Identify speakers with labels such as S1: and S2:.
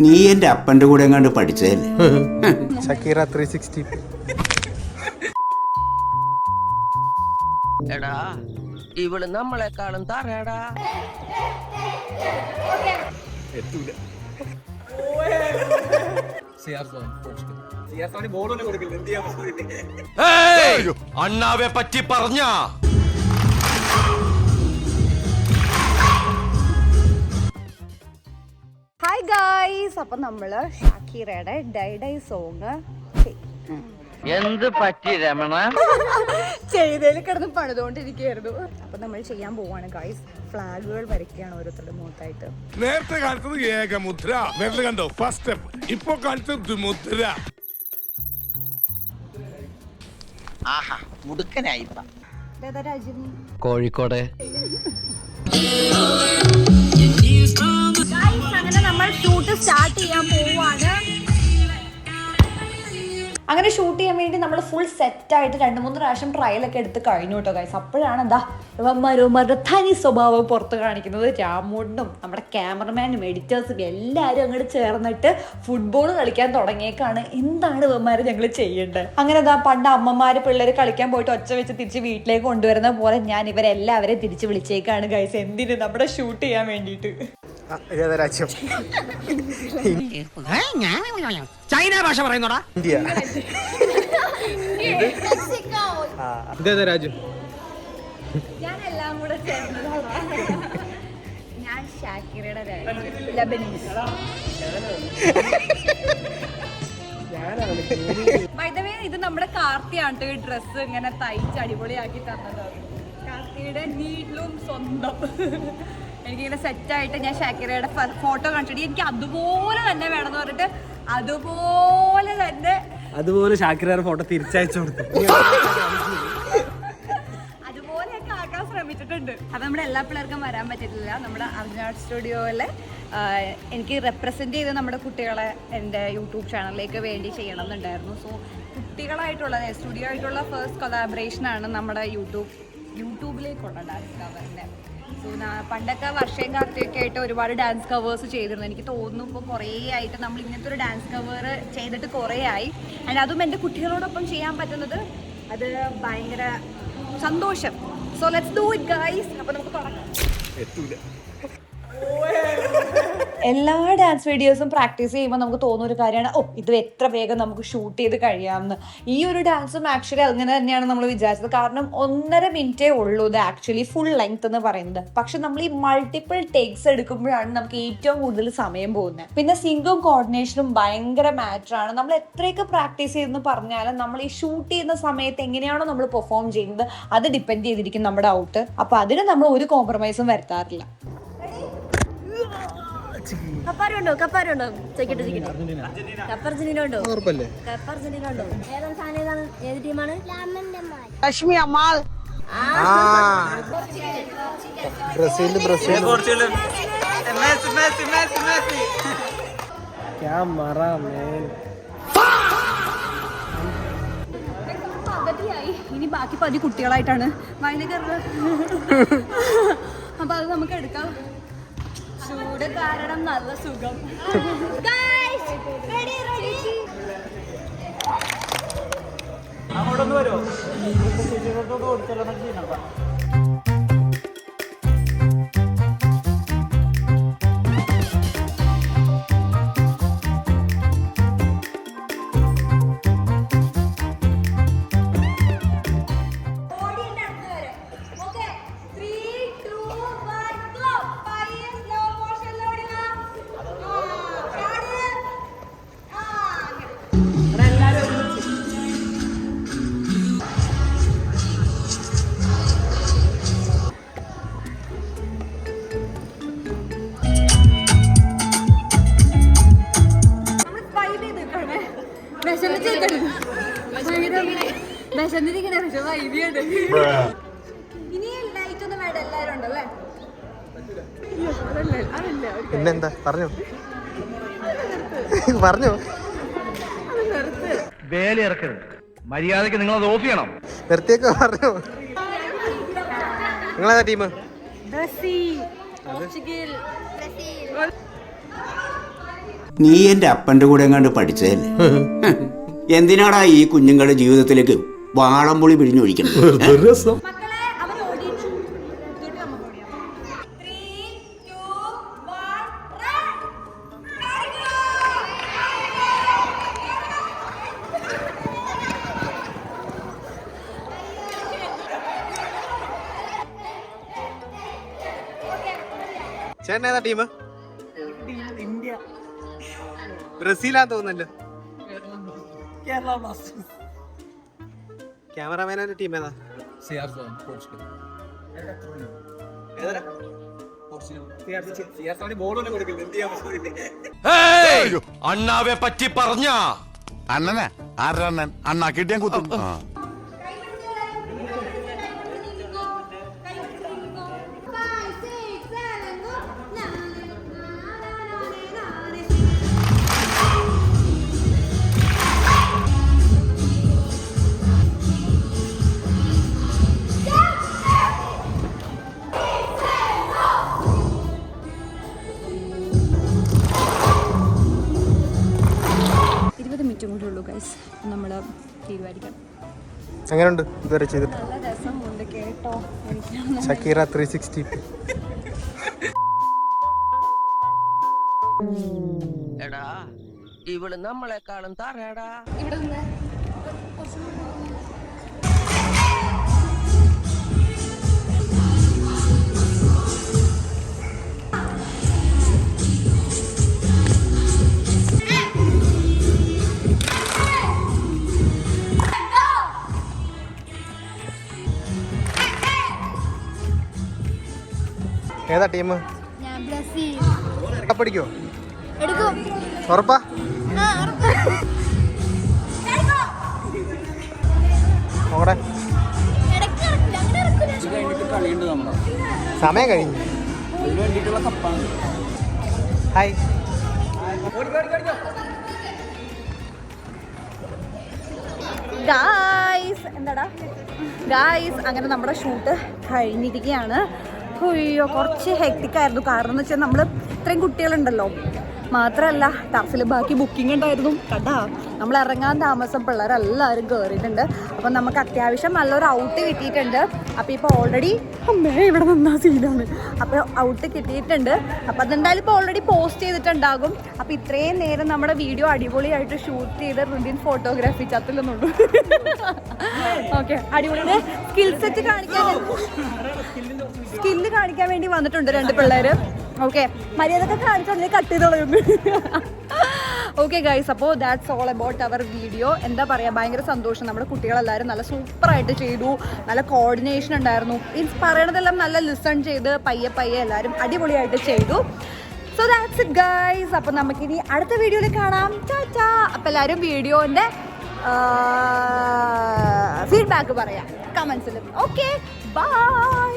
S1: നീ എന്റെ അപ്പന്റെ കൂടെ എങ്ങാണ്ട് പഠിച്ചതല്ലേ?
S2: ഷക്കീറ 360.
S3: എടാ ഇവള് നമ്മളെക്കാളും തറയടാ.
S4: അണ്ണാവെ പറ്റി പറഞ്ഞ
S5: ഹായ് ഗായ്സ്, അപ്പം നമ്മള് ഷാക്കിറയുടെ ഡൈ സോങ്
S3: എന്ത് പറ്റി രമണ?
S5: ചെയ്തതിൽ കിടന്ന് പണിതുകൊണ്ടിരിക്കുകയായിരുന്നു. അപ്പൊ നമ്മൾ ചെയ്യാൻ പോവാണ് ഗായ്സ്. ഫ്ലാഗുകൾ വരയ്ക്കുകയാണ് ഓരോരുത്തരുടെ മുഖത്തായിട്ട്.
S6: നേരത്തെ കാണിച്ചത് ഏകമുദ്ര, വിരൽ കണ്ടോ? First step. ഇപ്പൊ കാണിച്ചത് ദ്വിമുദ്ര.
S7: ആഹാ, മുടുക്കനായി.
S5: രജനി
S4: കോഴിക്കോട്.
S5: അങ്ങനെ നമ്മൾ ഷൂട്ട് സ്റ്റാർട്ട് ചെയ്യാൻ പോവാണ്. അങ്ങനെ ഷൂട്ട് ചെയ്യാൻ വേണ്ടി നമ്മൾ ഫുൾ സെറ്റായിട്ട് 2-3 പ്രാവശ്യം ട്രയലൊക്കെ എടുത്ത് കഴിഞ്ഞു കേട്ടോ ഗൈസ്. അപ്പോഴാണ് എന്താ ഇവന്മാരുടെ തനി സ്വഭാവം പുറത്ത് കാണിക്കുന്നത്. രാമോടിനും നമ്മുടെ ക്യാമറമാനും എഡിറ്റേഴ്സും എല്ലാവരും അങ്ങോട്ട് ചേർന്നിട്ട് ഫുട്ബോൾ കളിക്കാൻ തുടങ്ങിയേക്കാണ്. എന്താണ് ഇവന്മാർ ഞങ്ങൾ ചെയ്യേണ്ടത്? അങ്ങനെ എന്താ പണ്ട് അമ്മമാര് പിള്ളേർ കളിക്കാൻ പോയിട്ട് ഒച്ച വെച്ച് തിരിച്ച് വീട്ടിലേക്ക് കൊണ്ടുവരുന്ന പോലെ ഞാൻ ഇവരെല്ലാവരെയും തിരിച്ച് വിളിച്ചേക്കാണ് ഗൈസ്. എന്തിന്? നമ്മുടെ ഷൂട്ട് ചെയ്യാൻ വേണ്ടിയിട്ട്.
S2: രാജ്യം
S4: ചൈന ഭാഷ പറയുന്നോടാ.
S2: ഇന്ത്യ. ഇതേതാ രാജ്യം?
S5: ഞാൻ എല്ലാം കൂടെ ചേർന്നതാണ്. ഞാൻ ഷാക്കിറയുടെ ലബനീസ്. ബൈ ദ വേ, ഇത് നമ്മുടെ കാർത്തിയാണ് ഈ ഡ്രസ്സ് ഇങ്ങനെ തയ്ച്ച് അടിപൊളിയാക്കി തന്നത്. കാർത്തിയുടെ നീഡിലും സ്വന്തം. എനിക്കിങ്ങനെ സെറ്റായിട്ട് ഞാൻ ഷാക്കിറയുടെ ഫോട്ടോ കാണിച്ചിട്ട് എനിക്ക് അതുപോലെ തന്നെ വേണമെന്ന് പറഞ്ഞിട്ട് അതുപോലെ
S2: ഷാക്കിറയുടെ ഫോട്ടോ തിരിച്ചയച്ചു കൊടുത്തു.
S5: അതുപോലെയൊക്കെ ആക്കാൻ ശ്രമിച്ചിട്ടുണ്ട്. അത് നമ്മുടെ എല്ലാ പിള്ളേർക്കും വരാൻ പറ്റിയിട്ടില്ല. നമ്മുടെ അർജുനാർട്ട് സ്റ്റുഡിയോയിലെ എനിക്ക് റെപ്രസെൻറ്റ് ചെയ്ത് നമ്മുടെ കുട്ടികളെ എൻ്റെ യൂട്യൂബ് ചാനലിലേക്ക് വേണ്ടി ചെയ്യണം എന്നുണ്ടായിരുന്നു. സോ കുട്ടികളായിട്ടുള്ള സ്റ്റുഡിയോ ആയിട്ടുള്ള ഫസ്റ്റ് കൊളാബറേഷനാണ് നമ്മുടെ യൂട്യൂബിലേക്കുള്ള ഡാൻസ് കവറിൻ്റെ. സോ പണ്ടൊക്കെ വർഷയും കാർത്തിയൊക്കെ ആയിട്ട് ഒരുപാട് ഡാൻസ് കവേഴ്സ് ചെയ്തിരുന്നു. എനിക്ക് തോന്നുന്നു ഇപ്പോൾ കുറേ ആയിട്ട് നമ്മൾ ഇങ്ങനത്തെ ഒരു ഡാൻസ് കവർ ചെയ്തിട്ട് കുറേ ആയി. ആൻഡ് അതും എൻ്റെ കുട്ടികളോടൊപ്പം ചെയ്യാൻ പറ്റുന്നത് അത് ഭയങ്കര സന്തോഷം. So let's do it guys. അപ്പോൾ നമുക്ക് തുടങ്ങാം. എല്ലാ ഡാൻസ് വീഡിയോസും പ്രാക്ടീസ് ചെയ്യുമ്പോൾ നമുക്ക് തോന്നുന്ന ഒരു കാര്യമാണ്, ഇത് എത്ര വേഗം നമുക്ക് ഷൂട്ട് ചെയ്ത് കഴിയാമെന്ന്. ഈ ഒരു ഡാൻസും ആക്ച്വലി അങ്ങനെ തന്നെയാണ് നമ്മൾ വിചാരിച്ചത്. കാരണം 1.5 മിനിറ്റേ ഉള്ളൂ ഇത് ആക്ച്വലി ഫുൾ ലെങ്ത് എന്ന് പറയുന്നത്. പക്ഷെ നമ്മൾ ഈ മൾട്ടിപ്പിൾ ടേക്സ് എടുക്കുമ്പോഴാണ് നമുക്ക് ഏറ്റവും കൂടുതൽ സമയം പോകുന്നത്. പിന്നെ സിങ്കും കോർഡിനേഷനും ഭയങ്കര മാറ്ററാണ്. നമ്മൾ എത്രയൊക്കെ പ്രാക്ടീസ് ചെയ്തെന്ന് പറഞ്ഞാലും നമ്മൾ ഈ ഷൂട്ട് ചെയ്യുന്ന സമയത്ത് എങ്ങനെയാണോ നമ്മൾ പെർഫോം ചെയ്യുന്നത് അത് ഡിപ്പെൻഡ് ചെയ്തിരിക്കും നമ്മുടെ ഔട്ട്. അപ്പോൾ അതിന് നമ്മൾ ഒരു കോംപ്രമൈസും വരുത്താറില്ല. കപ്പാറുണ്ടോ? അർജന്റീന ഉണ്ടോ? അർജന്റീന ഉണ്ടോ? ഏതാണ് സാധനം? ഏതാണ്? ഏത് ടീമാണ്?
S7: ലക്ഷ്മി അമ്മാൾ.
S2: ബ്രസീൽ.
S5: ഇനി ബാക്കി 10 കുട്ടികളായിട്ടാണ് വയനകർ. അപ്പൊ അത് നമുക്ക് എടുക്കാം. ചൂട് കാരണം നല്ല സുഖം.
S8: അങ്ങോട്ടൊന്ന് വരുമോ?
S2: പിന്നെന്താ പറഞ്ഞു പറഞ്ഞു
S4: വേല ഇറക്കരുത്. മര്യാദക്ക് നിങ്ങൾ അത് ഓഫ് ചെയ്യണം.
S2: നിർത്തിയൊക്കെ പറഞ്ഞു. നിങ്ങളേതാ ടീം?
S1: നീ എൻ്റെ അപ്പൻ്റെ കൂടെ എങ്ങാണ്ട് പഠിച്ചതല്ലേ എന്തിനാടാ ഈ കുഞ്ഞുങ്ങളുടെ ജീവിതത്തിലേക്ക് വാളംപുളി പിഴിഞ്ഞൊഴിക്കണം?
S5: മക്കളെ അവർ ഓടിച്ചു ഇങ്ങോട്ട് നമുക്ക് ഓടിയാം 3 2 1 റൺ
S2: ചേട്ടൻ ഏതാ ടീം? ഇന്ത്യ. ബ്രസീലാന്ന് തോന്നുന്നല്ലോ. ക്യാമറമാൻ്റെ ടീം ഏതാ?
S4: അണ്ണാവെ പറ്റി പറഞ്ഞ
S8: അണ്ണനാ ആരണ്ണൻ അണ്ണാ കിട്ടിയാൻ കുത്തും.
S5: മിനിറ്റും കൂടെ ഉള്ളൂ ഗൈസ്, നമ്മൾ തീരുമാനിക്കാം.
S2: എങ്ങനെയുണ്ട് ഇതുവരെ ചെയ്തിട്ട്?
S5: നല്ല രസമുണ്ട് കേട്ടോ.
S2: ഷക്കീറ 360.
S3: എടാ ഇവള് നമ്മളെക്കാളും തറയടാ.
S5: ഇവിടെ നിന്ന്
S2: ഏതാ ടീം?
S5: ഞാൻ ബ്രസീൽ.
S2: കപ്പടിക്കോ?
S5: എടുക്കും.
S2: ഉറപ്പാ? നോക്കട്ടെ. സമയം കഴിഞ്ഞു. ഹായ്.
S5: ഗായ്സ് എന്താടാ ഗായ്സ്, അങ്ങനെ നമ്മുടെ ഷൂട്ട് കഴിഞ്ഞിരിക്കുകയാണ്. അയ്യോ കുറച്ച് ഹെക്റ്റിക് ആയിരുന്നു. കാരണം എന്ന് വെച്ചാൽ നമ്മൾ ഇത്രയും കുട്ടികളുണ്ടല്ലോ, മാത്രമല്ല ടർഫിൽ ബാക്കി ബുക്കിംഗ് ഉണ്ടായിരുന്നു. കണ്ടാ നമ്മൾ ഇറങ്ങാൻ താമസം പിള്ളേരെല്ലാവരും കയറിയിട്ടുണ്ട്. അപ്പം നമുക്ക് അത്യാവശ്യം നല്ലൊരു ഔട്ട് കിട്ടിയിട്ടുണ്ട്. അപ്പോൾ ഇപ്പോൾ ഓൾറെഡി അമ്മേ ഇവിടെ നിന്നാ സീനാണ്. അപ്പോൾ ഔട്ട് കിട്ടിയിട്ടുണ്ട്. അപ്പോൾ അതെന്തായാലും ഇപ്പോൾ ഓൾറെഡി പോസ്റ്റ് ചെയ്തിട്ടുണ്ടാകും. അപ്പോൾ ഇത്രയും നേരം നമ്മുടെ വീഡിയോ അടിപൊളിയായിട്ട് ഷൂട്ട് ചെയ്ത് റിന്ത്യൻ ഫോട്ടോഗ്രാഫി ചത്തില്ലെന്നുള്ളൂ. ഓക്കെ, അടിപൊളി സ്കില്ല് കാണിക്കാൻ വേണ്ടി വന്നിട്ടുണ്ട് 2 പിള്ളേർ. ഓക്കെ, മര്യാദയൊക്കെ കാണിച്ചാൽ കട്ട് ചെയ്ത് കളയുന്നു. ഓക്കെ ഗൈസ്, അപ്പോൾ that's all about our video. എന്താ പറയുക, ഭയങ്കര സന്തോഷം. നമ്മുടെ കുട്ടികളെല്ലാവരും നല്ല സൂപ്പറായിട്ട് ചെയ്തു. നല്ല കോർഡിനേഷൻ ഉണ്ടായിരുന്നു. മീൻസ് പറയണതെല്ലാം നല്ല ലിസൺ ചെയ്ത് പയ്യെ എല്ലാവരും അടിപൊളിയായിട്ട് ചെയ്തു. So that's it guys. അപ്പോൾ നമുക്കിനി അടുത്ത വീഡിയോയിൽ കാണാം. ടാറ്റാ. അപ്പോൾ എല്ലാവരും വീഡിയോൻ്റെ ഫീഡ്ബാക്ക് പറയാം കമൻസിൽ. Okay, by.